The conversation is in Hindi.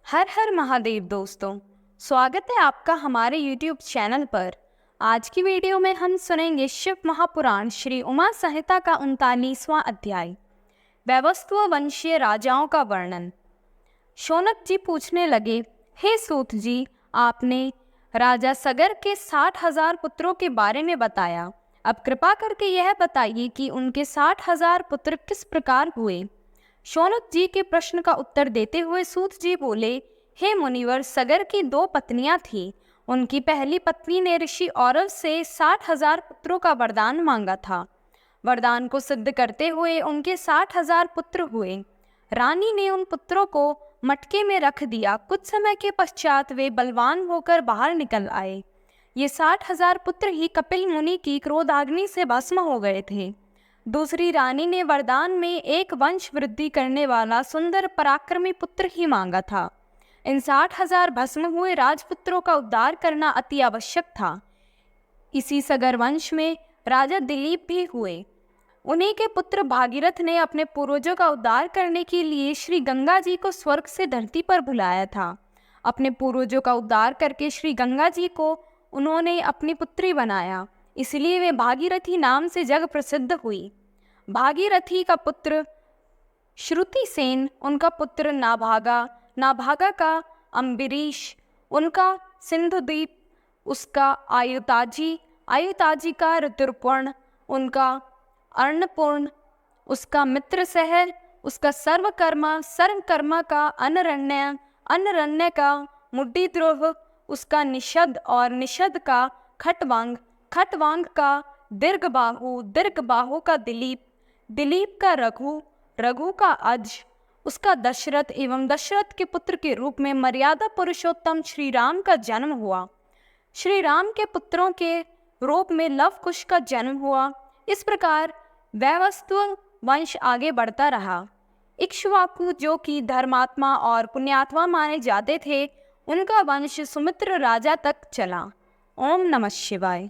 हर हर महादेव दोस्तों, स्वागत है आपका हमारे YouTube चैनल पर। आज की वीडियो में हम सुनेंगे शिव महापुराण श्री उमा संहिता का 39वां अध्याय, वैवस्वत वंशीय राजाओं का वर्णन। शौनक जी पूछने लगे, हे सूत जी, आपने राजा सगर के 60,000 पुत्रों के बारे में बताया। अब कृपा करके यह बताइए कि उनके 60,000 पुत्र किस प्रकार हुए। शौनक जी के प्रश्न का उत्तर देते हुए सूत जी बोले, हे मुनिवर, सगर की 2 पत्नियां थीं। उनकी पहली पत्नी ने ऋषि औरव से 60,000 पुत्रों का वरदान मांगा था। वरदान को सिद्ध करते हुए उनके 60,000 पुत्र हुए। रानी ने उन पुत्रों को मटके में रख दिया। कुछ समय के पश्चात वे बलवान होकर बाहर निकल आए। ये 60,000 पुत्र ही कपिल मुनि की क्रोधाग्नि से भस्म हो गए थे। दूसरी रानी ने वरदान में एक वंश वृद्धि करने वाला सुंदर पराक्रमी पुत्र ही मांगा था। इन 60,000 भस्म हुए राजपुत्रों का उद्धार करना अति आवश्यक था। इसी सगर वंश में राजा दिलीप भी हुए। उन्हीं के पुत्र भागीरथ ने अपने पूर्वजों का उद्धार करने के लिए श्री गंगा जी को स्वर्ग से धरती पर बुलाया था। अपने पूर्वजों का उद्धार करके श्री गंगा जी को उन्होंने अपनी पुत्री बनाया, इसलिए वे भागीरथी नाम से जग प्रसिद्ध हुई। भागीरथी का पुत्र श्रुतिसेन, उनका पुत्र नाभागा, नाभागा का अम्बरीश, उनका सिंधुदीप, उसका आयुताजी, आयुताजी का ऋतुपर्ण, उनका अर्णपूर्ण, उसका मित्रसहर, उसका सर्वकर्मा, सर्वकर्मा का अनरण्य, अनरण्य का मुड्डीद्रोह, उसका निषद और निषद का खटवांग, खटवांग का दीर्घबाहु, दीर्घबाहु का दिलीप, दिलीप का रघु, रघु का अज, उसका दशरथ एवं दशरथ के पुत्र के रूप में मर्यादा पुरुषोत्तम श्री राम का जन्म हुआ। श्री राम के पुत्रों के रूप में लव कुश का जन्म हुआ। इस प्रकार वैवस्वत वंश आगे बढ़ता रहा। इक्ष्वाकु, जो कि धर्मात्मा और पुण्यात्मा माने जाते थे, उनका वंश सुमित्र राजा तक चला। ओम नमः शिवाय।